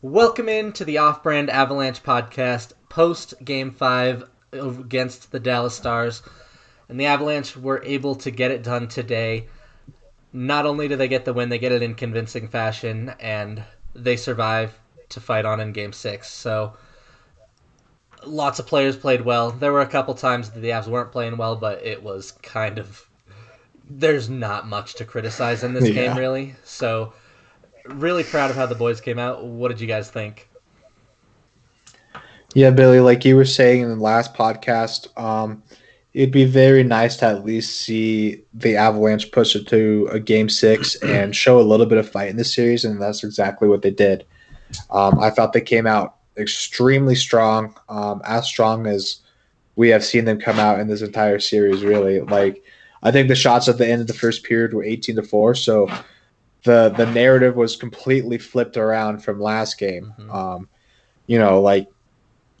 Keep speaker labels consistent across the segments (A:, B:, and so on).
A: Welcome in to the Off-Brand Avalanche podcast, post Game 5 against the Dallas Stars. And the Avalanche were able to get it done today. Not only do they get the win, they get it in convincing fashion, and they survive to fight on in Game 6. So lots of players played well. There were a couple times that the Avs weren't playing well, but it was kind of... There's not much to criticize in this game, really. So really proud of how the boys came out. What did you guys think?
B: Yeah, Billy, like you were saying in the last podcast, it'd be very nice to at least see the Avalanche push it to a game 6 and show a little bit of fight in this series, and that's exactly what they did. I thought they came out extremely strong, as strong as we have seen them come out in this entire series, really. Like, I think the shots at the end of the first period were 18-4, so the narrative was completely flipped around from last game. Like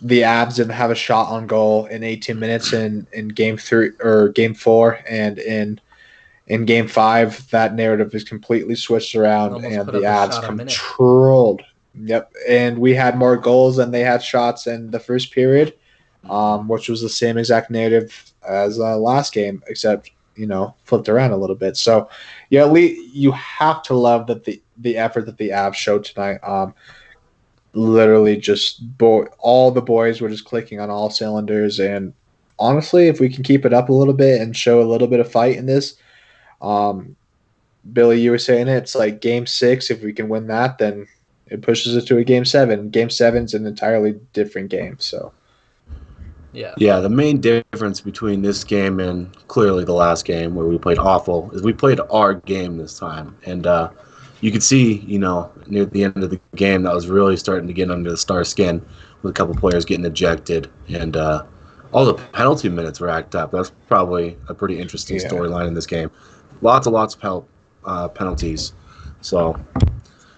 B: the Avs didn't have a shot on goal in 18 minutes in game 3 or game 4, and in game 5 that narrative is completely switched around and the Avs controlled. Yep, and we had more goals than they had shots in the first period, which was the same exact narrative as last game, except flipped around a little bit. So, yeah, you have to love that the effort that the Avs showed tonight. Literally, just all the boys were just clicking on all cylinders. And honestly, if we can keep it up a little bit and show a little bit of fight in this, Billy, you were saying it's like game 6. If we can win that, then it pushes it to a game 7. Game 7's an entirely different game. So.
C: Yeah, the main difference between this game and clearly the last game where we played awful is we played our game this time. And you could see, near the end of the game that was really starting to get under the Star skin with a couple players getting ejected. And all the penalty minutes were racked up. That's probably a pretty interesting storyline in this game. Lots of penalties. So,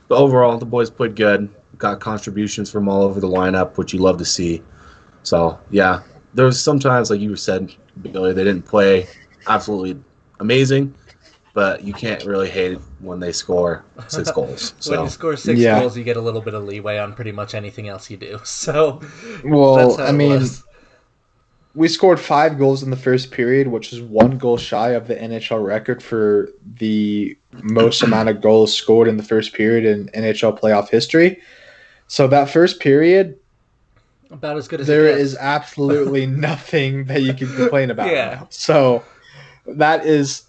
C: but overall, the boys played good. Got contributions from all over the lineup, which you love to see. So, yeah, there was sometimes, like you said, Billy, they didn't play absolutely amazing, but you can't really hate when they score 6 goals. So.
A: When you score 6 goals, you get a little bit of leeway on pretty much anything else you do. So,
B: well, I mean, we scored 5 goals in the first period, which is 1 goal shy of the NHL record for the most amount of goals scored in the first period in NHL playoff history. So that first period,
A: about as good as
B: there is absolutely nothing that you can complain about. Now. So that is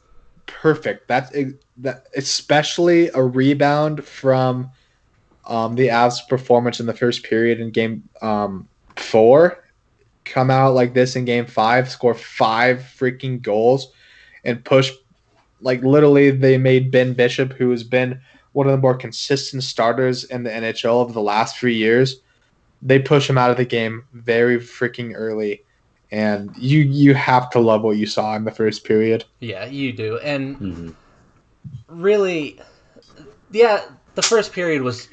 B: perfect. That especially a rebound from the Avs' performance in the first period in game 4. Come out like this in game 5, score 5 freaking goals, and push. Like literally, they made Ben Bishop, who has been one of the more consistent starters in the NHL over the last 3 years. They push him out of the game very freaking early, and you have to love what you saw in the first period.
A: Yeah, you do. And really, the first period was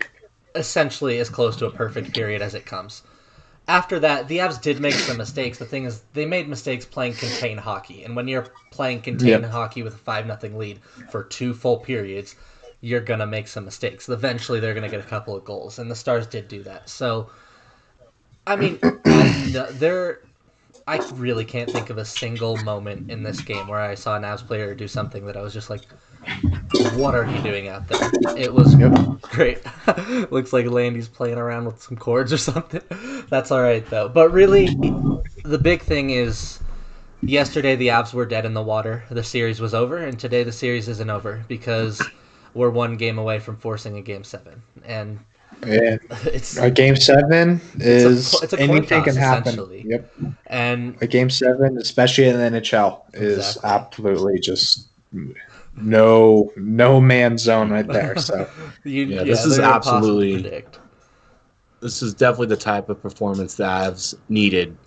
A: essentially as close to a perfect period as it comes. After that, the Avs did make some mistakes. The thing is, they made mistakes playing contain hockey, and when you're playing contain hockey with a 5-0 lead for 2 full periods, you're going to make some mistakes. Eventually, they're going to get a couple of goals, and the Stars did do that. So, I mean, I really can't think of a single moment in this game where I saw an Avs player do something that I was just like, what are you doing out there? It was great. Looks like Landy's playing around with some chords or something. That's all right, though. But really, the big thing is yesterday the Avs were dead in the water. The series was over, and today the series isn't over because we're 1 game away from forcing a Game 7. And
B: a Game 7 is
A: it's a
B: anything
A: toss,
B: can happen. Yep.
A: And
B: a Game 7, especially in the NHL, is absolutely just no man's zone right there. So
C: this is absolutely. This is definitely the type of performance the Avs needed.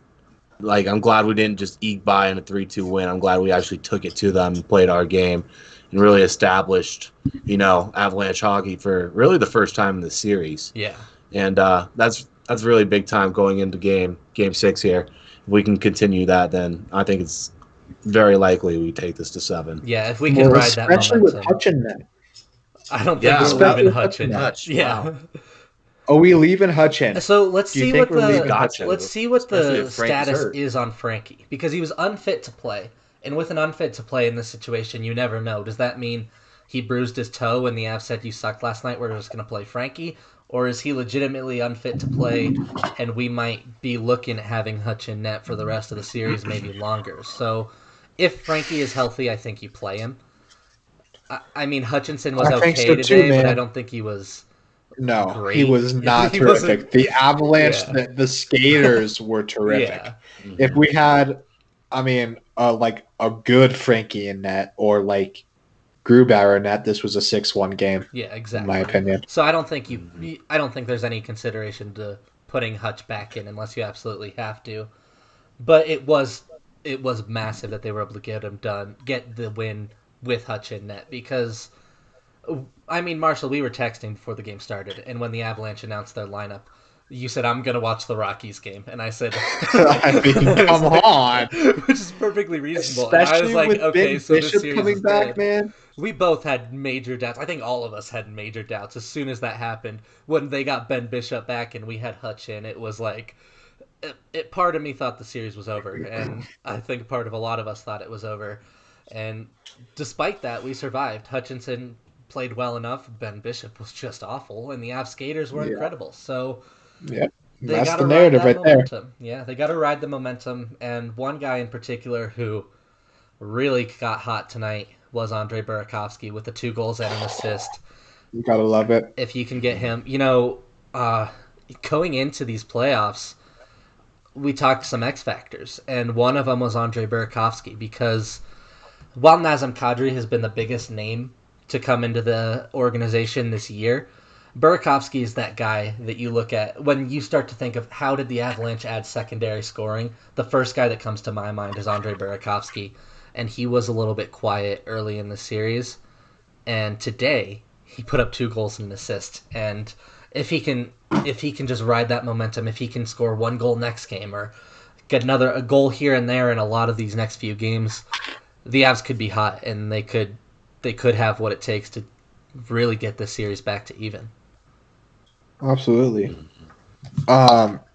C: Like, I'm glad we didn't just eke by in a 3-2 win. I'm glad we actually took it to them and played our game and really established, Avalanche hockey for really the first time in the series.
A: Yeah.
C: And that's really big time going into game 6 here. If we can continue that, then I think it's very likely we take this to 7.
A: Yeah, if we can ride that momentum.
B: Especially with Hutchinson.
A: I don't think we're leaving Hutchinson.
C: Hutch.
A: Yeah.
C: Wow.
B: Are we leaving Hutch in?
A: So let's
B: Do you
A: see
B: think
A: what
B: we're leaving Hutch in?
A: the
C: if Frankie's
A: status
C: hurt.
A: is on Frankie, because he was unfit to play, and with an unfit to play in this situation, you never know. Does that mean he bruised his toe and the Avs said you sucked last night, we're just going to play Frankie, or is he legitimately unfit to play, and we might be looking at having Hutch in net for the rest of the series, maybe longer? So if Frankie is healthy, I think you play him. I mean, Hutchinson was
B: I think
A: okay
B: so too,
A: today, but I
B: man.
A: don't think he was
B: No, he
A: great.
B: was not
A: He wasn't.
B: terrific. The Avalanche,
A: Yeah.
B: the skaters were terrific.
A: Yeah.
B: If we had, I mean, like a good Frankie in net or like Grubauer in net, this was a 6-1 game,
A: Yeah,
B: in my
A: exactly.
B: opinion.
A: So I don't think there's any consideration to putting Hutch back in unless you absolutely have to. But it was massive that they were able to get the win with Hutch in net, because I mean, Marshall, we were texting before the game started, and when the Avalanche announced their lineup, you said, "I'm gonna watch the Rockies game," and I said,
B: I mean,
A: I was
B: come
A: like,
B: on.
A: which is perfectly reasonable, and I was
B: Especially
A: like,
B: with
A: okay,
B: Ben
A: so this
B: Bishop
A: series
B: coming
A: is
B: back,
A: dead.
B: man.
A: We both had major doubts. I think all of us had major doubts as soon as that happened. When they got Ben Bishop back and we had Hutch in, it was like, part of me thought the series was over, and I think part of a lot of us thought it was over. And despite that, we survived. Hutchinson played well enough. Ben Bishop was just awful, and the Av skaters were
B: Yeah.
A: incredible. So
B: Yep.
A: they
B: That's
A: got
B: the
A: to ride
B: narrative
A: that
B: right there.
A: momentum. Yeah, they got to ride the momentum. And one guy in particular who really got hot tonight was Andrei Burakovsky with the 2 goals and an assist.
B: You gotta love it.
A: If you can get him, uh, going into these playoffs, we talked some X factors, and one of them was Andrei Burakovsky, because while Nazem Kadri has been the biggest name to come into the organization this year, Burakovsky is that guy that you look at when you start to think of how did the Avalanche add secondary scoring. The first guy that comes to my mind is Andrei Burakovsky, and he was a little bit quiet early in the series. And today he put up 2 goals and an assist. And if he can just ride that momentum, if he can score 1 goal next game or get a goal here and there in a lot of these next few games, the Avs could be hot, and they could have what it takes to really get this series back to even.
B: Absolutely.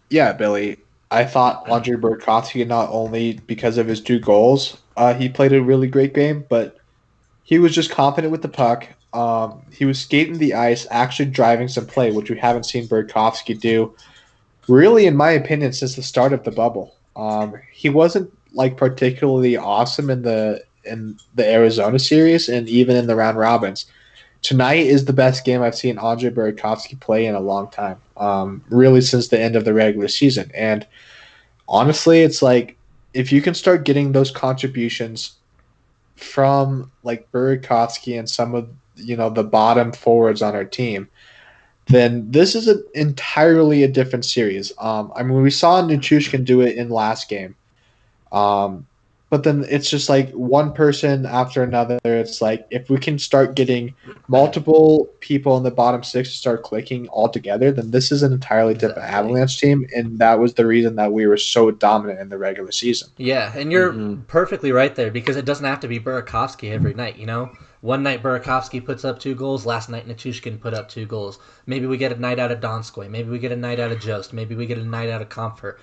B: Yeah, Billy. I thought Andrei Burakovsky, not only because of his 2 goals, he played a really great game, but he was just confident with the puck. He was skating the ice, actually driving some play, which we haven't seen Burakovsky do really, in my opinion, since the start of the bubble. He wasn't like particularly awesome in the Arizona series and even in the round robins. Tonight is the best game I've seen Andrei Burakovsky play in a long time, really since the end of the regular season. And honestly, it's like if you can start getting those contributions from like Burakovsky and some of the bottom forwards on our team, then this is entirely a different series. I mean, we saw Nichushkin do it in last game, um, but then it's just like one person after another. It's like if we can start getting multiple people in the bottom six to start clicking all together, then this is an entirely different
A: Exactly.
B: Avalanche team, and that was the reason that we were so dominant in the regular season.
A: Yeah, and you're perfectly right there, because it doesn't have to be Burakovsky every night, One night Burakovsky puts up 2 goals, last night Nichushkin put up 2 goals. Maybe we get a night out of Donskoy, maybe we get a night out of Jost, maybe we get a night out of Comfort.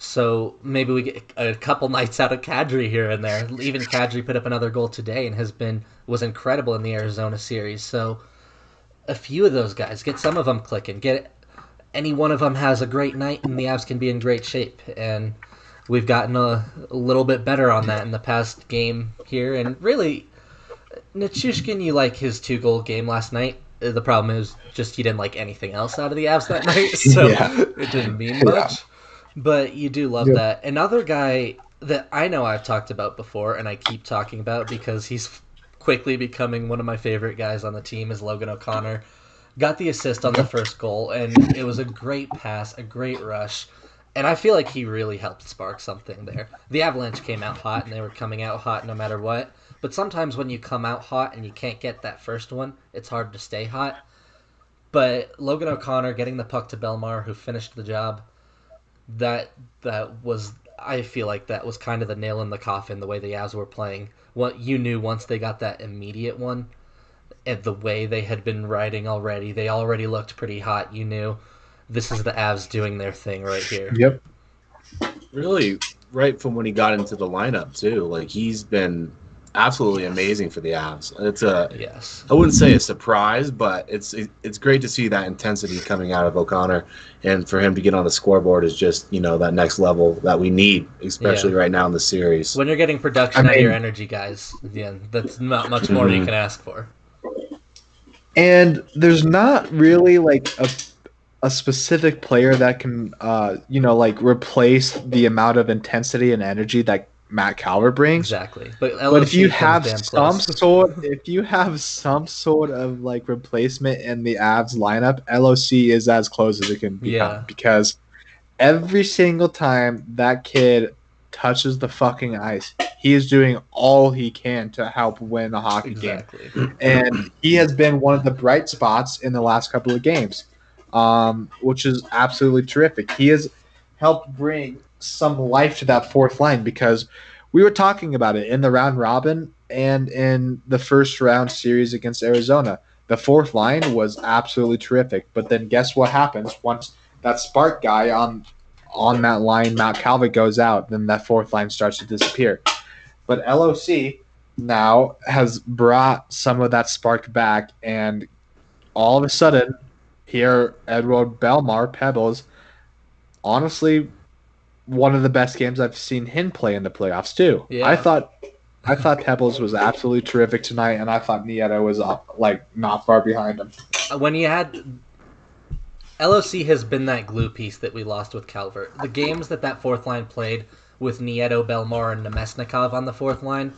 A: So maybe we get a couple nights out of Kadri here and there. Even Kadri put up another goal today and was incredible in the Arizona series. So a few of those guys, get some of them clicking. Get any one of them has a great night, and the Avs can be in great shape. And we've gotten a little bit better on that in the past game here. And really, Nichushkin, you like his 2 goal game last night. The problem is just you didn't like anything else out of the Avs that night, so
B: Yeah,
A: it didn't mean
B: yeah,
A: much. But you do love
B: yeah.
A: that. Another guy that I know I've talked about before, and I keep talking about because he's quickly becoming one of my favorite guys on the team, is Logan O'Connor. Got the assist on the first goal, and it was a great pass, a great rush. And I feel like he really helped spark something there. The Avalanche came out hot, and they were coming out hot no matter what. But sometimes when you come out hot and you can't get that first one, it's hard to stay hot. But Logan O'Connor getting the puck to Belmar, who finished the job, that was, I feel like that was kind of the nail in the coffin, the way the Avs were playing. What you knew once they got that immediate one, and the way they had been riding already, they already looked pretty hot. You knew this is the Avs doing their thing right here.
B: Yep.
C: Really, right from when he got into the lineup too. Like he's been absolutely amazing for the Avs.
A: Yes.
C: I wouldn't say a surprise, but it's great to see that intensity coming out of O'Connor, and for him to get on the scoreboard is just that next level that we need, especially right now in the series.
A: When you're getting production out of your energy guys, yeah, that's not much more you can ask for.
B: And there's not really like a specific player that can like replace the amount of intensity and energy that Matt Calvert brings.
A: Exactly.
B: But if you have some sort of like replacement in the Avs lineup, LOC is as close as it can become, because every single time that kid touches the fucking ice, he is doing all he can to help win a hockey game. And he has been one of the bright spots in the last couple of games, which is absolutely terrific. He has helped bring some life to that fourth line, because we were talking about it in the round robin and in the first round series against Arizona. The fourth line was absolutely terrific. But then guess what happens once that spark guy on that line, Matt Calvert, goes out, then that fourth line starts to disappear. But LOC now has brought some of that spark back, and all of a sudden, here, Edward Belmar, Pebbles, honestly, one of the best games I've seen him play in the playoffs too.
A: Yeah.
B: I thought Pebbles was absolutely terrific tonight, and I thought Nieto was not far behind him.
A: When you had LOC has been that glue piece that we lost with Calvert. The games that fourth line played with Nieto, Belmar, and Nemesnikov on the fourth line,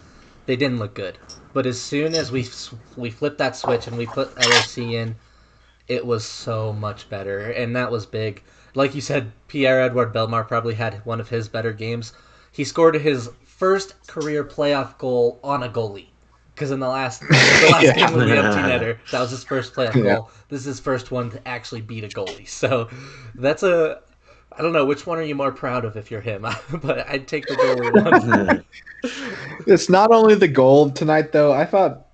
A: they didn't look good. But as soon as we flipped that switch and we put LOC in, it was so much better, and that was big. Like you said, Pierre-Edouard Bellemare probably had one of his better games. He scored his first career playoff goal on a goalie. Because in the last game with the empty netter, that was his first playoff goal. This is his first one to actually beat a goalie. So that's I don't know, which one are you more proud of if you're him? But I'd take the goalie one.
B: It's not only the goal tonight, though. I thought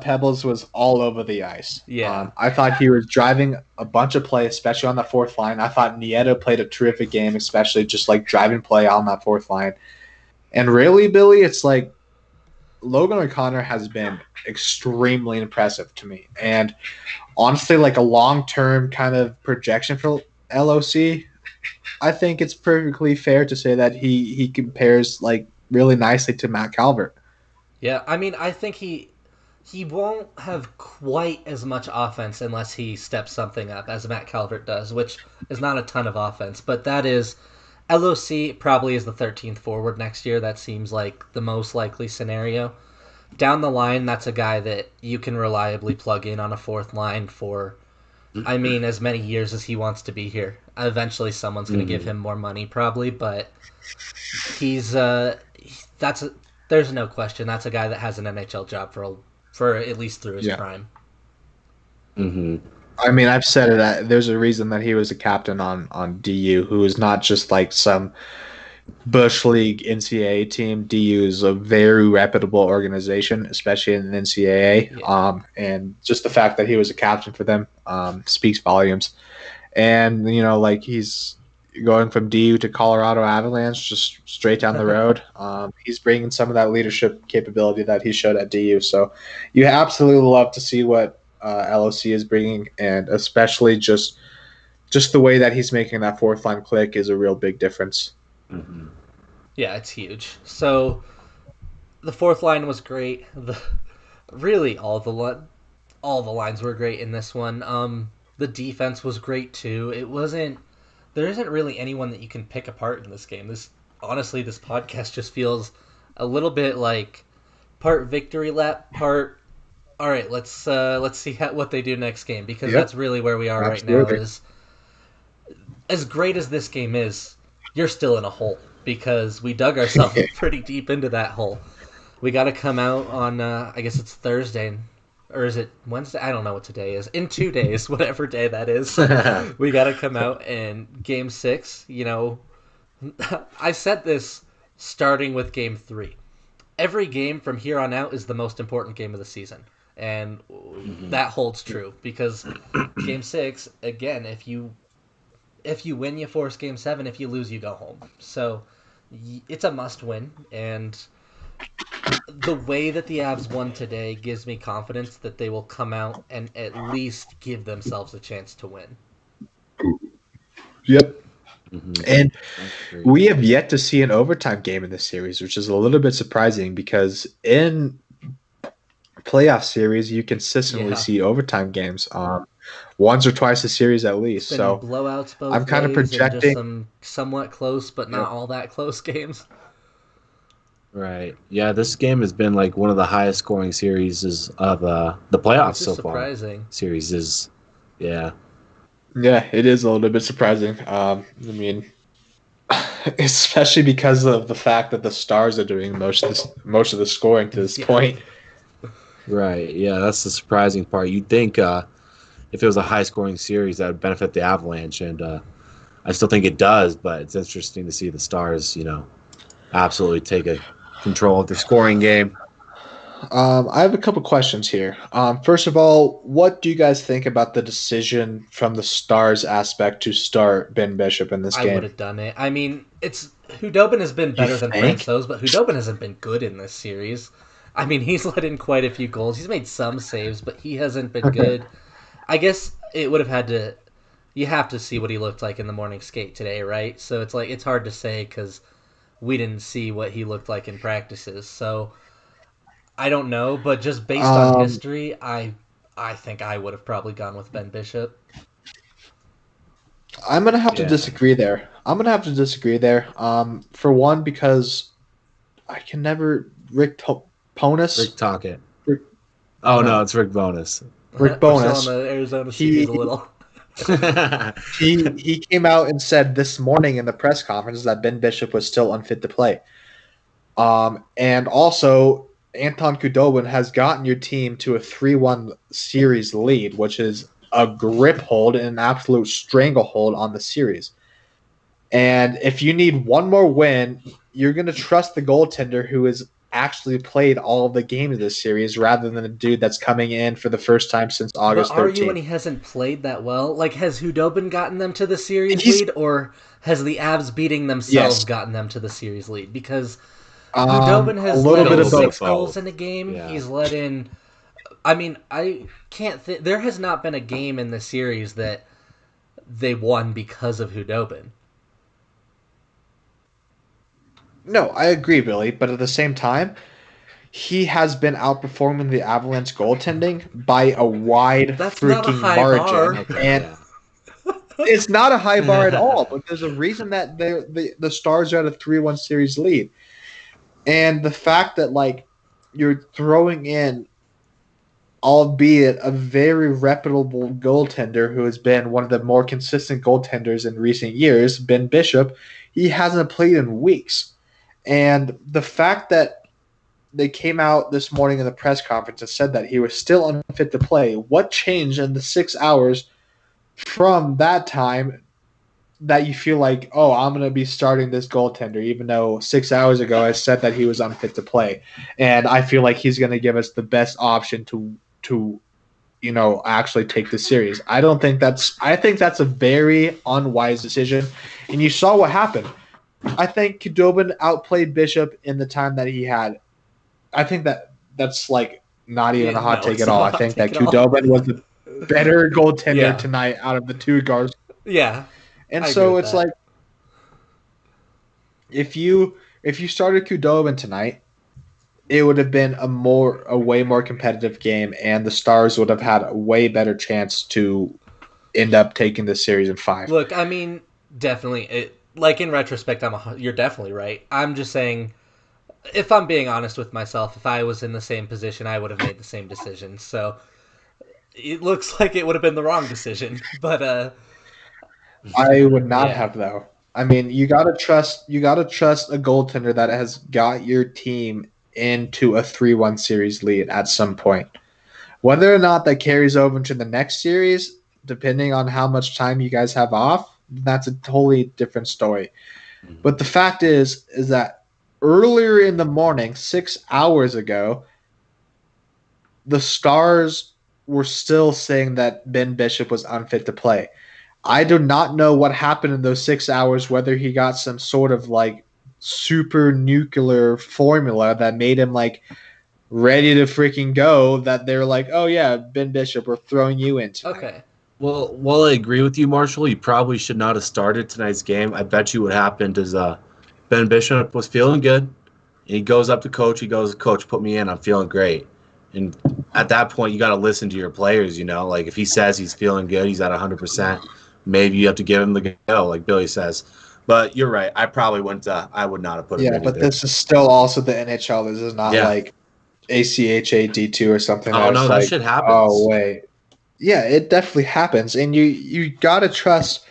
B: Pebbles was all over the ice.
A: Yeah.
B: I thought he was driving a bunch of play, especially on the fourth line. I thought Nieto played a terrific game, especially just like driving play on that fourth line. And really, Billy, it's like Logan O'Connor has been extremely impressive to me. And honestly, like a long-term kind of projection for LOC, I think it's perfectly fair to say that he compares like really nicely to Matt Calvert.
A: Yeah, I mean, I think he won't have quite as much offense unless he steps something up as Matt Calvert does, which is not a ton of offense. But that is, LOC probably is the 13th forward next year. That seems like the most likely scenario. Down the line, that's a guy that you can reliably plug in on a fourth line for, I mean, as many years as he wants to be here. Eventually, someone's going to give him more money, probably, but there's no question that's a guy that has an NHL job for at least through his prime.
C: Mm-hmm.
B: I mean, I've said it. There's a reason that he was a captain on DU, who is not just like some Bush League NCAA team. DU is a very reputable organization, especially in the NCAA.
A: Yeah.
B: And just the fact that he was a captain for them speaks volumes. And, like he's going from DU to Colorado Avalanche, just straight down the road. He's bringing some of that leadership capability that he showed at DU. So you absolutely love to see what LOC is bringing, and especially just the way that he's making that fourth line click is a real big difference.
C: Mm-hmm.
A: Yeah, it's huge. So the fourth line was great. Really all the lines were great in this one. The defense was great too. There isn't really anyone that you can pick apart in this game. This podcast just feels a little bit like part victory lap, part all right, let's see what they do next game, because that's really where we are right now. Is as great as this game is, you're still in a hole because we dug ourselves pretty deep into that hole. We got to come out on I guess it's Thursday, or is it Wednesday? I don't know what today is. In 2 days, whatever day that is, we got to come out and Game 6. I said this starting with Game 3. Every game from here on out is the most important game of the season. And that holds true, because Game 6, again, if you if you win, you force Game 7. If you lose, you go home. So it's a must-win, and the way that the Avs won today gives me confidence that they will come out and at least give themselves a chance to win.
B: Yep.
C: Mm-hmm.
B: And we have yet to see an overtime game in this series, which is a little bit surprising because in playoff series you consistently see overtime games once or twice a series at least.
A: It's been
B: so
A: blowouts both
B: I'm kind of
A: ways and just
B: projecting
A: some somewhat close but not all that close games.
C: Right. Yeah, this game has been like one of the highest scoring series of the playoffs so
A: surprising.
C: far. Series is, yeah.
B: Yeah, it is a little bit surprising. I mean, especially because of the fact that the Stars are doing most of the scoring to this point.
C: Right. Yeah, that's the surprising part. You'd think if it was a high scoring series that would benefit the Avalanche, and I still think it does. But it's interesting to see the Stars, absolutely take control of their scoring game.
B: I have a couple questions here. First of all, what do you guys think about the decision from the Stars aspect to start Ben Bishop in this game?
A: I would have done it. I mean, Hudobin has been better than Francouz, but Hudobin hasn't been good in this series. I mean, he's let in quite a few goals. He's made some saves, but he hasn't been good. I guess it would have had to. You have to see what he looked like in the morning skate today, right? So it's hard to say because we didn't see what he looked like in practices. So I don't know, but just based on history, I think I would have probably gone with Ben Bishop.
B: I'm gonna have to disagree there. For one, because I can never Rick Tonis.
C: Rick Tocchet. No, it's Rick Bowness.
B: Rick Bowness.
A: On the Arizona series a little.
B: he came out and said this morning in the press conference that Ben Bishop was still unfit to play. And also Anton Khudobin has gotten your team to a 3-1 series lead, which is a grip hold and an absolute stranglehold on the series. And if you need one more win, you're going to trust the goaltender who has actually played all of the games of this series rather than a dude that's coming in for the first time since August 13th.
A: But are you when he hasn't played that well? Like, has Hudobin gotten them to the series lead, or has the Avs beating themselves gotten them to the series lead? Because Hudobin has let in 6 goals in a game. Yeah. He's let in... I mean, I can't think... There has not been a game in the series that they won because of Hudobin.
B: No, I agree, Billy. But at the same time, he has been outperforming the Avalanche goaltending by a wide freaking margin.
A: Bar.
B: And it's not a high bar at all. But there's a reason that the Stars are at a 3-1 series lead. And the fact that, like, you're throwing in, albeit a very reputable goaltender who has been one of the more consistent goaltenders in recent years, Ben Bishop, he hasn't played in weeks. And the fact that they came out this morning in the press conference and said that he was still unfit to play, what changed in the 6 hours from that time that you feel like, oh, I'm going to be starting this goaltender, even though 6 hours ago I said that he was unfit to play. And I feel like he's going to give us the best option to actually take the series. I think that's a very unwise decision. And you saw what happened. I think Khudobin outplayed Bishop in the time that he had. I think that's like not even a hot take at all. I think that Khudobin was the better goaltender tonight out of the two guards.
A: Yeah.
B: And so it's like if you started Khudobin tonight, it would have been a way more competitive game, and the Stars would have had a way better chance to end up taking the series in 5.
A: Look, I mean, definitely. Like, in retrospect, you're definitely right. I'm just saying, if I'm being honest with myself, if I was in the same position, I would have made the same decision. So it looks like it would have been the wrong decision, but
B: I would not have, though. I mean, you gotta trust a goaltender that has got your team into a 3-1 series lead at some point. Whether or not that carries over into the next series, depending on how much time you guys have off, that's a totally different story. But the fact is that earlier in the morning, 6 hours ago, the Stars were still saying that Ben Bishop was unfit to play. I do not know what happened in those 6 hours, whether he got some sort of like super nuclear formula that made him like ready to freaking go, that they're like, oh yeah, Ben Bishop, we're throwing you in tonight.
A: Okay.
C: Well, while I agree with you, Marshall, he probably should not have started tonight's game. I bet you what happened is Ben Bishop was feeling good. And he goes up to coach. He goes, Coach, put me in. I'm feeling great. And at that point, you got to listen to your players, you know. Like if he says he's feeling good, he's at 100%, maybe you have to give him the go, like Billy says. But you're right. I probably wouldn't. I would not have put him in.
B: Yeah, but
C: either.
B: this is still also the NHL. This is not like ACHA D2 or something.
C: Oh, no, that
B: like,
C: shit happens.
B: Oh, wait. Yeah, it definitely happens. And you got to trust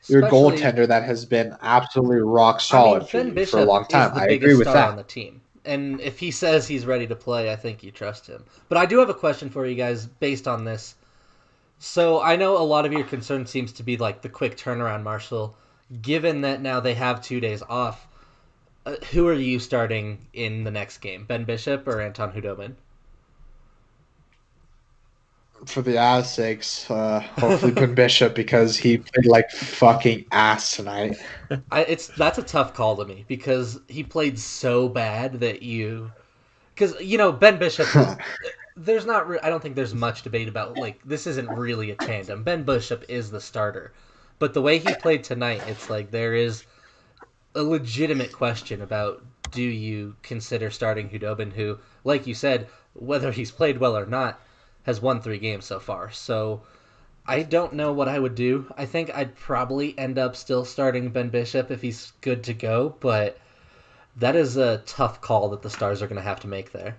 B: your goaltender that has been absolutely rock solid for a long time. I agree with that.
A: On the team. And if he says he's ready to play, I think you trust him. But I do have a question for you guys based on this. So I know a lot of your concern seems to be like the quick turnaround, Marshall. Given that now they have 2 days off, who are you starting in the next game? Ben Bishop or Anton Hudobin?
B: For the Avs' sakes, hopefully Ben Bishop, because he played like fucking ass tonight.
A: That's a tough call to me because he played so bad that because Ben Bishop. There's not. I don't think there's much debate about like this isn't really a tandem. Ben Bishop is the starter, but the way he played tonight, it's like there is a legitimate question about do you consider starting Hudobin, who, like you said, whether he's played well or not, has won 3 games so far. So I don't know what I would do. I think I'd probably end up still starting Ben Bishop if he's good to go, but that is a tough call that the Stars are going to have to make there.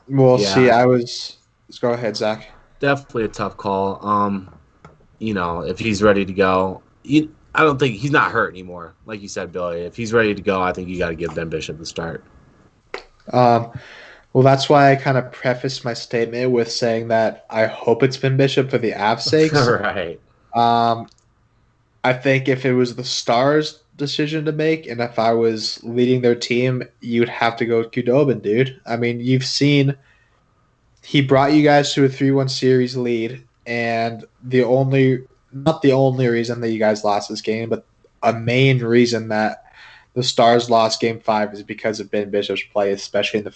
B: We'll see. Let's go ahead, Zach.
C: Definitely a tough call. If he's ready to go, I don't think he's not hurt anymore. Like you said, Billy, if he's ready to go, I think you got to give Ben Bishop the start.
B: Well, that's why I kind of prefaced my statement with saying that I hope it's Ben Bishop for the Avs' sakes.
C: Right.
B: I think if it was the Stars' decision to make, and if I was leading their team, you'd have to go with Khudobin, dude. I mean, you've seen he brought you guys to a 3-1 series lead, and not the only reason that you guys lost this game, but a main reason that the Stars lost Game 5 is because of Ben Bishop's play, especially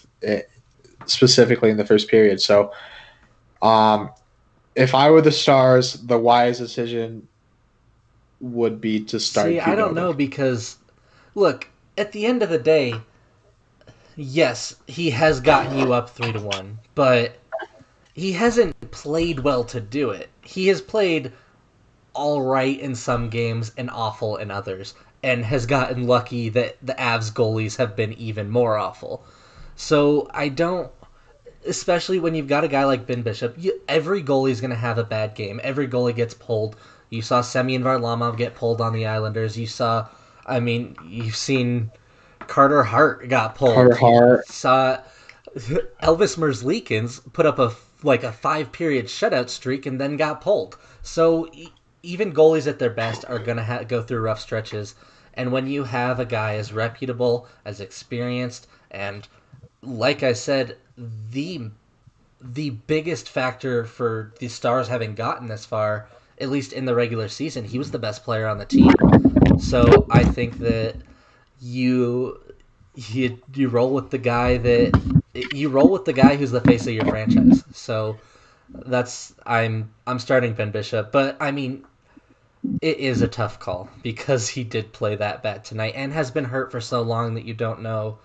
B: specifically in the first period. So, if I were the Stars, the wise decision would be to start.
A: See, I don't know because, look, at the end of the day, yes, he has gotten you up 3-1, but he hasn't played well to do it. He has played all right in some games and awful in others, and has gotten lucky that the Avs goalies have been even more awful. So I don't, especially when you've got a guy like Ben Bishop, every goalie's going to have a bad game. Every goalie gets pulled. You saw Semyon Varlamov get pulled on the Islanders. You've seen Carter Hart got pulled.
B: Carter Hart.
A: You saw Elvis Merzlikins put up a 5-period shutout streak and then got pulled. So even goalies at their best are going to go through rough stretches. And when you have a guy as reputable, as experienced, and like I said, the biggest factor for the Stars having gotten this far, at least in the regular season, he was the best player on the team. So I think that you roll with the guy who's the face of your franchise. So I'm starting Ben Bishop, but I mean, it is a tough call because he did play that bad tonight and has been hurt for so long that you don't know.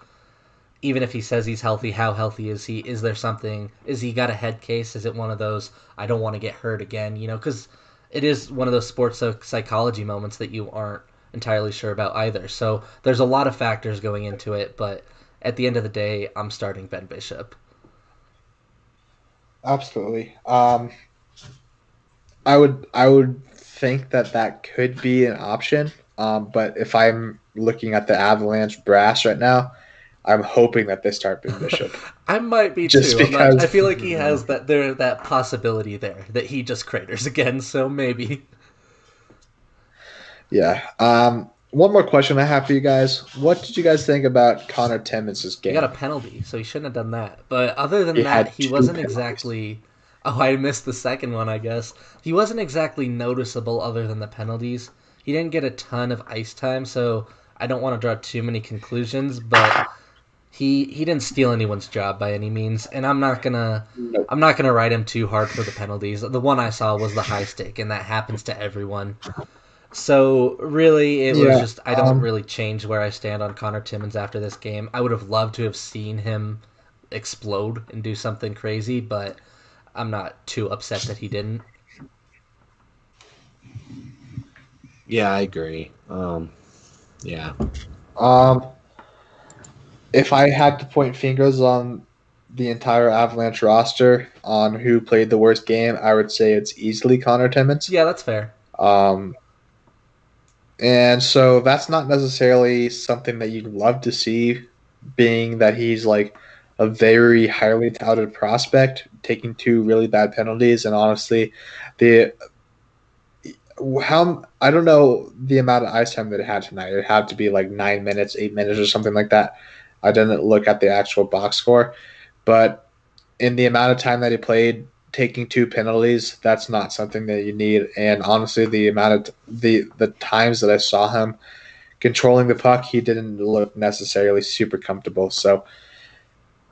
A: Even if he says he's healthy, how healthy is he? Is there something? Is he got a head case? Is it one of those, I don't want to get hurt again? Because it is one of those sports psychology moments that you aren't entirely sure about either. So there's a lot of factors going into it, but at the end of the day, I'm starting Ben Bishop.
B: Absolutely. I would think that could be an option. But if I'm looking at the Avalanche brass right now, I'm hoping that they start Ben Bishop.
A: I might be
B: just
A: too.
B: Because
A: I feel like he has that possibility there that he just craters again. So maybe.
B: Yeah. One more question I have for you guys. What did you guys think about Connor Timmins' game?
A: He got a penalty, so he shouldn't have done that. But other than that, he wasn't exactly. Oh, I missed the second one, I guess. He wasn't exactly noticeable other than the penalties. He didn't get a ton of ice time, so I don't want to draw too many conclusions, but he didn't steal anyone's job by any means, and
B: Nope.
A: I'm not gonna write him too hard for the penalties. The one I saw was the high stick, and that happens to everyone. So really, it was
B: Yeah.
A: just I don't really change where I stand on Connor Timmins after this game. I would have loved to have seen him explode and do something crazy, but I'm not too upset that he didn't.
C: Yeah, I agree. Yeah.
B: Um, if I had to point fingers on the entire Avalanche roster on who played the worst game, I would say it's easily Connor Timmins.
A: Yeah, that's fair.
B: Um, and so that's not necessarily something that you'd love to see, being that he's like a very highly touted prospect, taking two really bad penalties, and honestly, the how I don't know the amount of ice time that it had tonight. It had to be like 9 minutes, 8 minutes, or something like that. I didn't look at the actual box score, but in the amount of time that he played, taking two penalties, that's not something that you need. And honestly, the amount of the times that I saw him controlling the puck, he didn't look necessarily super comfortable. So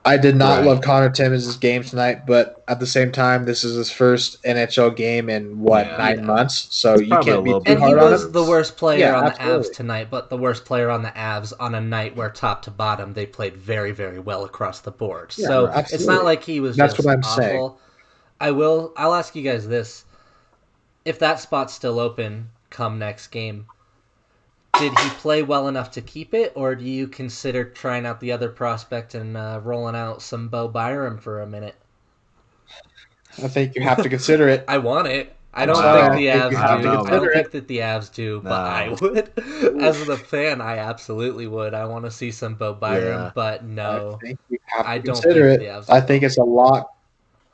B: I did not
C: Right.
B: love Connor Timmins' game tonight, but at the same time, this is his first NHL game in what,
C: Yeah.
B: 9 months, so
C: It's
B: you
C: probably a
B: can't be
C: little
B: too
C: bit
A: And he
B: hard on him.
A: was the
C: nerves.
A: worst player
B: Yeah,
A: on the Avs
B: absolutely.
A: tonight, but the worst player on the Avs on a night where top to bottom they played very, very well across the board.
B: Yeah,
A: So it's not
B: absolutely.
A: like he was
B: That's what
A: just
B: I'm saying.
A: awful. I'll ask you guys this. If that spot's still open come next game, did he play well enough to keep it, or do you consider trying out the other prospect and rolling out some Bo Byram for a minute?
B: I think you have to consider it.
A: I want it. I
B: I'm
A: don't
B: sorry.
A: think
B: I
C: Wow.
A: the
B: think you
A: Avs
C: I
B: have
C: don't
B: to
A: do.
C: know,
A: I
C: man.
B: consider
A: don't
B: it.
A: think that the Avs do, but I
C: No.
A: would. As
B: Oof.
A: the fan, I absolutely would. I want to see some Bo Byram,
C: Yeah.
A: but
B: I
A: no,
B: think you have
A: I
B: to
A: don't
B: consider
A: think the
B: it.
A: Avs
B: I think
A: will.
B: it's a lot.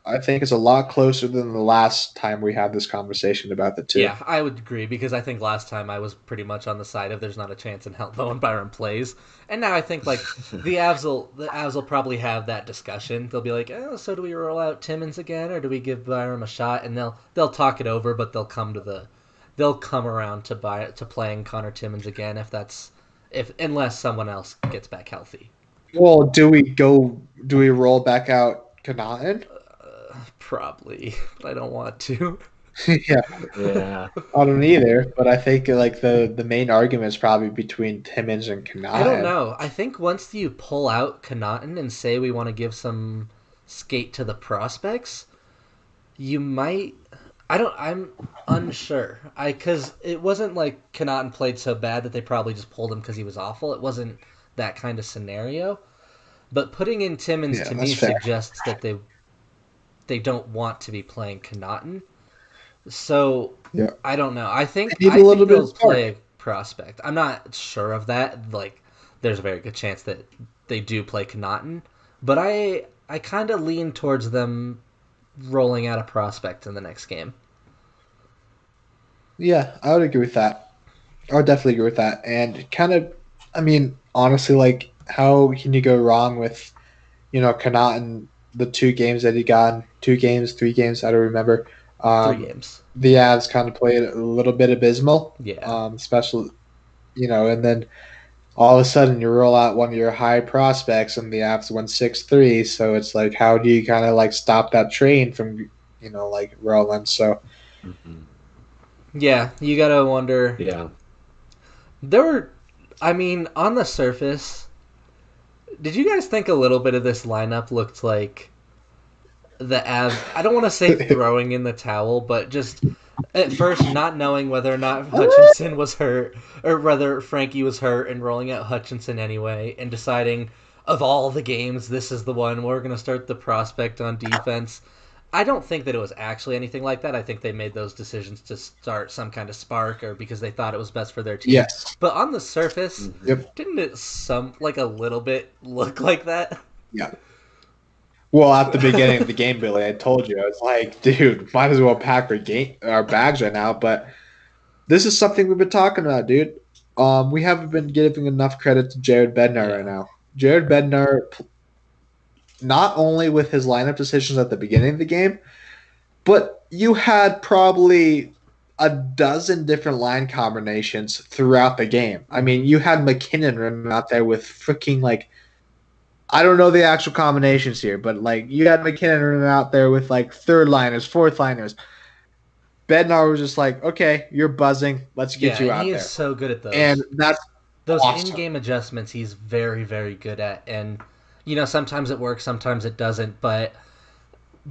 B: I think it's a lot closer than the last time we had this conversation about the two.
A: Yeah, I would agree because I think last time I was pretty much on the side of there's not a chance in hell Bowen Byram plays, and now I think like the Avs will probably have that discussion. They'll be like, oh, so do we roll out Timmins again, or do we give Byram a shot? And they'll talk it over, but they'll come around to playing Connor Timmins again if that's if unless someone else gets back healthy.
B: Well, do we roll back out Connaughton?
A: Probably, but I don't want to.
B: Yeah,
C: Yeah.
B: I don't either. But I think like the main argument is probably between Timmins and
A: I don't
B: Connaughton.
A: know. I think once you pull out Connaughton and say we want to give some skate to the prospects, you might. I don't. I'm unsure. Because it wasn't like Connaughton played so bad that they probably just pulled him because he was awful. It wasn't that kind of scenario. But putting in Timmins
B: Yeah,
A: to
B: that's
A: me
B: fair.
A: suggests that they don't want to be playing Connaughton. So
B: Yeah,
A: I don't know.
B: they need a
A: I think
B: little bit of
A: they'll
B: spark.
A: play prospect. I'm not sure of that. Like, there's a very good chance that they do play Connaughton, but I kind of lean towards them rolling out a prospect in the next game.
B: Yeah, I would agree with that. I would definitely agree with that. And kind of, I mean, honestly, like, how can you go wrong with, Connaughton, the two games that he got, 2 games, 3 games, I don't remember.
A: 3
B: Um,
A: games.
B: the Avs kind of played a little bit abysmal,
A: Yeah.
B: especially, and then all of a sudden you roll out one of your high prospects and the Avs won 6-3. So it's like, how do you kind of like stop that train from, like rolling? So,
C: Hmm.
A: Yeah, you gotta wonder.
C: Yeah.
A: There were, I mean, on the surface, did you guys think a little bit of this lineup looked like the Avs? I don't want to say throwing in the towel, but just at first not knowing whether or not Hutchinson was hurt or whether Frankie was hurt and rolling out Hutchinson anyway and deciding of all the games this is the one we're going to start the prospect on defense. I don't think that it was actually anything like that. I think they made those decisions to start some kind of spark or because they thought it was best for their team.
B: yes.
A: But on the surface,
C: Hmm.
B: Yep.
A: didn't it some like a little bit look like that?
B: Yeah. Well, at the beginning of the game, Billy, I told you, I was like, dude, might as well pack our bags right now. But this is something we've been talking about, dude. We haven't been giving enough credit to Jared Bednar right
A: Yeah.
B: now. Jared Bednar, not only with his lineup decisions at the beginning of the game, but you had probably a dozen different line combinations throughout the game. I mean, you had McKinnon running out there with freaking like I don't know the actual combinations here, but like you had McKinnon running out there with like third liners, fourth liners. Bednar was just like, okay, you're buzzing. Let's get
A: Yeah,
B: you
A: and he
B: out
A: is
B: there.
A: so good at
B: And
A: those.
B: that's
A: Those
B: awesome.
A: in-game adjustments, he's very, very good at. And sometimes it works, sometimes it doesn't. But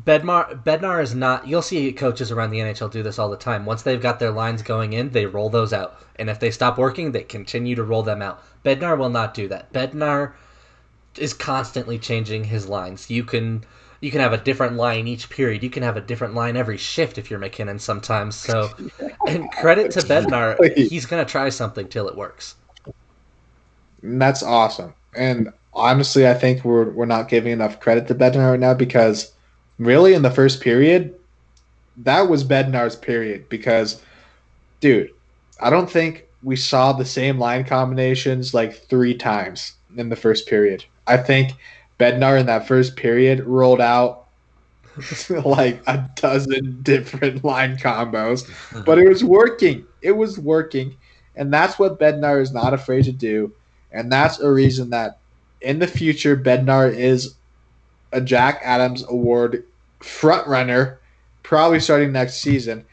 A: Bednar is not. You'll see coaches around the NHL do this all the time. Once they've got their lines going in, they roll those out, and if they stop working, they continue to roll them out. Bednar will not do that. Bednar is constantly changing his lines. You can have a different line each period. You can have a different line every shift if you're McKinnon sometimes. So, and credit to Bednar, he's gonna try something till it works.
B: And that's awesome. And honestly, I think we're not giving enough credit to Bednar right now because really in the first period, that was Bednar's period because dude, I don't think we saw the same line combinations like 3 times in the first period. I think Bednar in that first period rolled out like a dozen different line combos, but it was working. It was working. And that's what Bednar is not afraid to do. And that's a reason that in the future, Bednar is a Jack Adams Award front runner, probably starting next season.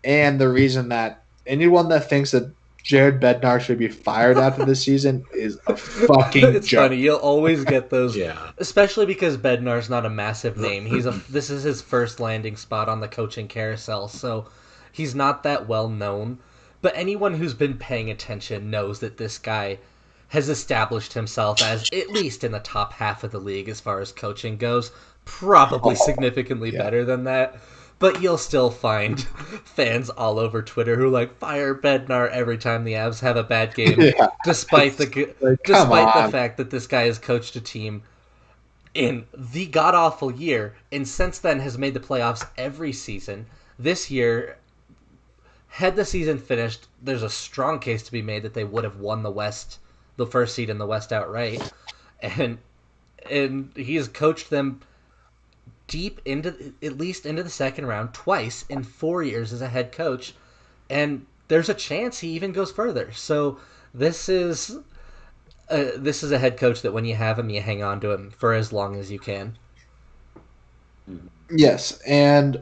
B: And the reason that anyone that thinks that Jared Bednar should be fired after this season is a fucking
A: It's
B: joke.
A: funny. You'll always get those,
C: Yeah.
A: especially because Bednar's not a massive name. This is his first landing spot on the coaching carousel, so he's not that well known. But anyone who's been paying attention knows that this guy has established himself as at least in the top half of the league as far as coaching goes. Probably significantly
B: yeah.
A: better than that. But you'll still find fans all over Twitter who like fire Bednar every time the Avs have a bad game,
B: Yeah.
A: despite
B: Like, come
A: despite the
B: on.
A: fact that this guy has coached a team in the god awful year, and since then has made the playoffs every season. This year, had the season finished, there's a strong case to be made that they would have won the West, the first seed in the West outright, and he has coached them deep into at least into the second round twice in 4 years as a head coach, and there's a chance he even goes further. So this is this is a head coach that when you have him, you hang on to him for as long as you can.
B: Yes, and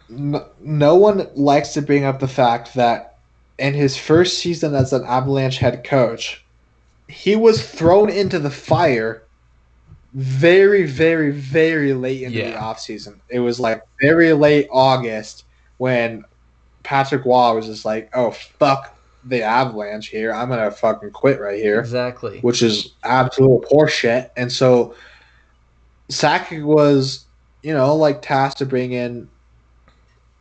B: no one likes to bring up the fact that in his first season as an Avalanche head coach, he was thrown into the fire very, very, very late into the offseason. It was like very late August when Patrick Waugh was just like, oh, fuck the Avalanche here. I'm going to fucking quit right here.
A: Exactly.
B: Which is absolute horseshit. And so Sakic was, like tasked to bring in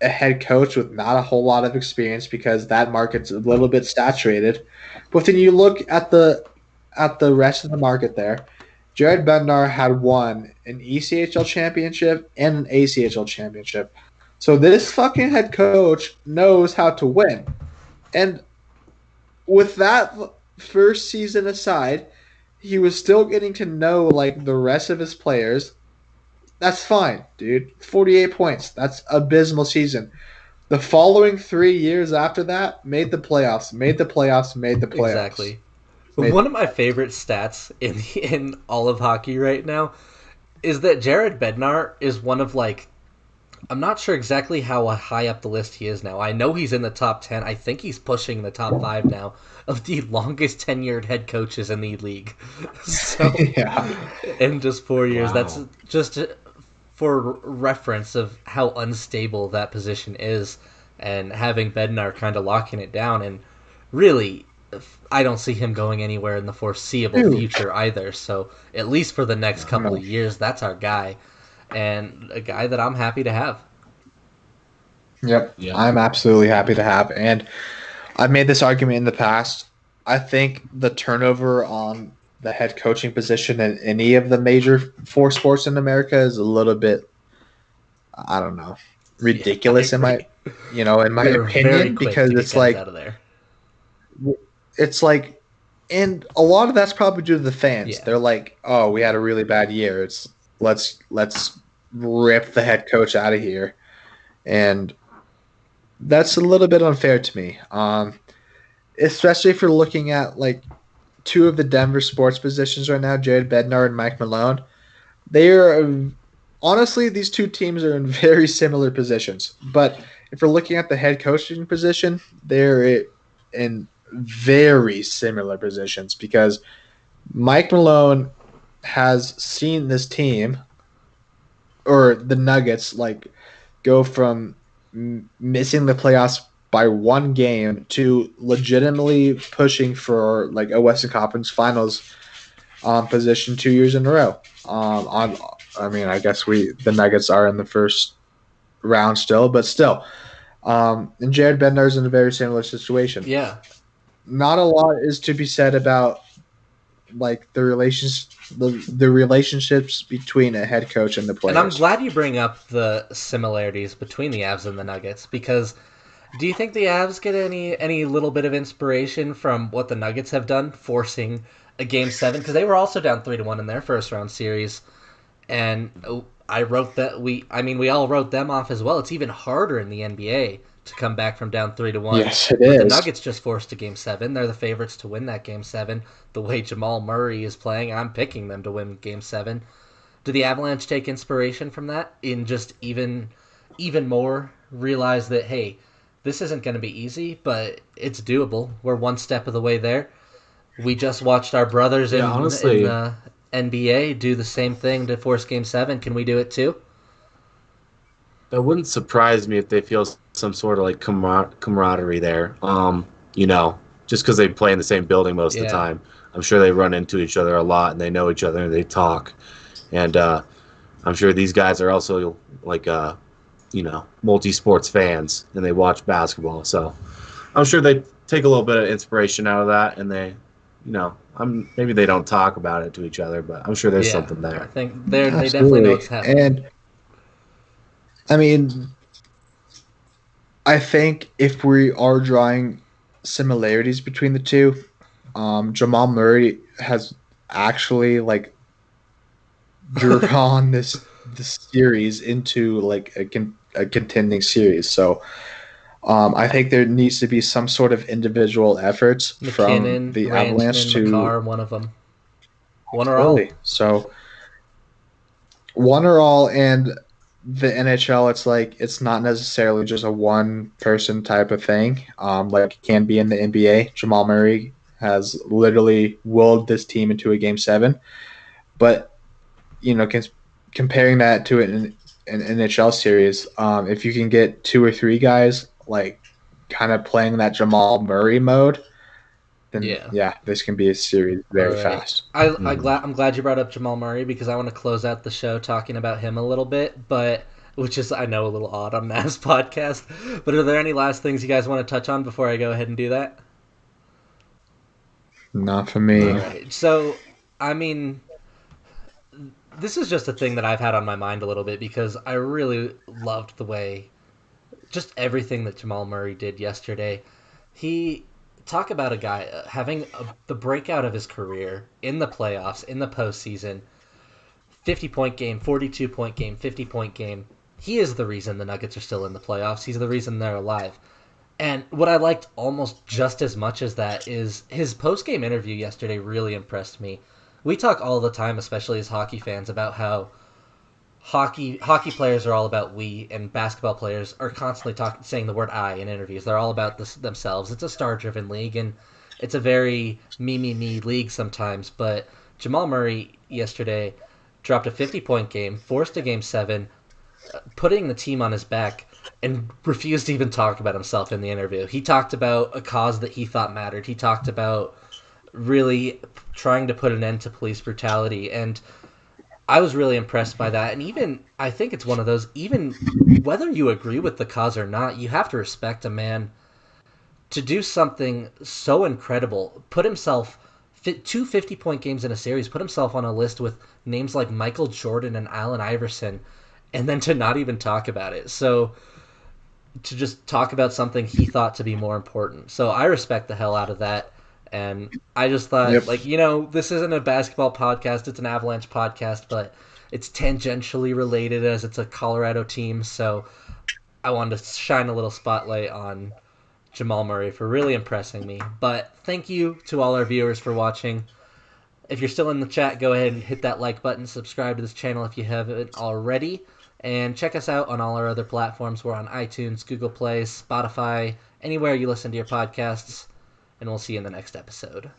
B: a head coach with not a whole lot of experience because that market's a little bit saturated. But then you look at the rest of the market there. Jared Bednar had won an ECHL championship and an ACHL championship. So this fucking head coach knows how to win. And with that first season aside, he was still getting to know like the rest of his players. That's fine, dude. 48 points. That's abysmal season. The following 3 years after that, made the playoffs.
A: Exactly. One of my favorite stats in all of hockey right now is that Jared Bednar is one of like, I'm not sure exactly how high up the list he is now. I know he's in the top 10. I think he's pushing the top 5 now of the longest tenured head coaches in the league. So, in just 4 years, wow. That's just for reference of how unstable that position is, and having Bednar kind of locking it down. And really, I don't see him going anywhere in the foreseeable future either. So at least for the next couple of years, that's our guy, and a guy that I'm happy to have.
B: Yep, I'm absolutely happy to have. And I've made this argument in the past. I think the turnover on the head coaching position in any of the major 4 sports in America is a little bit, I don't know, ridiculous in my opinion, because it's like
A: out of there.
B: It's like, and a lot of that's probably due to the fans. Yeah. They're like, "Oh, we had a really bad year. Let's rip the head coach out of here." And that's a little bit unfair to me, especially if you're looking at like two of the Denver sports positions right now, Jared Bednar and Mike Malone. They are honestly, these two teams are in very similar positions. But if we're looking at the head coaching position, they're in very similar positions because Mike Malone has seen this team or the Nuggets like go from missing the playoffs by one game to legitimately pushing for like a Western Conference Finals position 2 years in a row. I mean, I guess the Nuggets are in the first round still, but still. And Jared Bednar's in a very similar situation.
A: Yeah.
B: Not a lot is to be said about like the relationships between a head coach and the players.
A: And I'm glad you bring up the similarities between the Avs and the Nuggets because do you think the Avs get any little bit of inspiration from what the Nuggets have done, forcing a Game 7? Because they were also down 3-1 in their first round series, and we all wrote them off as well. It's even harder in the NBA to come back from down 3-1.
B: Yes, it
A: but
B: is.
A: The Nuggets just forced a Game 7. They're the favorites to win that Game 7. The way Jamal Murray is playing, I'm picking them to win Game 7. Do the Avalanche take inspiration from that in just even more realize that, hey, this isn't going to be easy, but it's doable. We're one step of the way there. We just watched our brothers in the NBA do the same thing to force Game 7. Can we do it too?
C: That wouldn't surprise me if they feel some sort of like camaraderie there. Just because they play in the same building most of the time. I'm sure they run into each other a lot and they know each other and they talk. And I'm sure these guys are also like multi-sports fans and they watch basketball. So I'm sure they take a little bit of inspiration out of that, and they, maybe they don't talk about it to each other, but I'm sure there's something there.
A: I think they definitely know what's happening.
B: And I mean, I think if we are drawing similarities between the two, Jamal Murray has actually like drawn this series into like a contending series. So I think there needs to be some sort of individual efforts from the Avalanche to
A: Makar, one of them, one or all.
B: So one or all, and the NHL, it's like it's not necessarily just a one person type of thing. Like it can be in the NBA. Jamal Murray has literally willed this team into a Game 7, but comparing that to an NHL series, if you can get two or three guys like kind of playing that Jamal Murray mode, then this can be a series very fast.
A: I'm glad you brought up Jamal Murray because I want to close out the show talking about him a little bit, but which is, I know, a little odd on Nav's podcast. But are there any last things you guys want to touch on before I go ahead and do that?
B: Not for me.
A: All right. So, I mean, this is just a thing that I've had on my mind a little bit because I really loved the way, just everything that Jamal Murray did yesterday. Talk about a guy having the breakout of his career in the playoffs, in the postseason, 50-point game, 42-point game, 50-point game. He is the reason the Nuggets are still in the playoffs. He's the reason they're alive. And what I liked almost just as much as that is his post-game interview yesterday really impressed me. We talk all the time, especially as hockey fans, about how hockey players are all about we, and basketball players are constantly saying the word I in interviews. They're all about themselves. It's a star-driven league, and it's a very me league sometimes. But Jamal Murray yesterday dropped a 50-point game, forced a Game 7, putting the team on his back, and refused to even talk about himself in the interview. He talked about a cause that he thought mattered. He talked about really trying to put an end to police brutality, and I was really impressed by that. And even, I think it's one of those, even whether you agree with the cause or not, you have to respect a man to do something so incredible, put himself, two 50-point games in a series, put himself on a list with names like Michael Jordan and Allen Iverson, and then to not even talk about it. So to just talk about something he thought to be more important. So I respect the hell out of that. And I just thought, this isn't a basketball podcast, it's an Avalanche podcast, but it's tangentially related as it's a Colorado team. So I wanted to shine a little spotlight on Jamal Murray for really impressing me. But thank you to all our viewers for watching. If you're still in the chat, go ahead and hit that like button. Subscribe to this channel if you haven't already. And check us out on all our other platforms. We're on iTunes, Google Play, Spotify, anywhere you listen to your podcasts. And we'll see you in the next episode.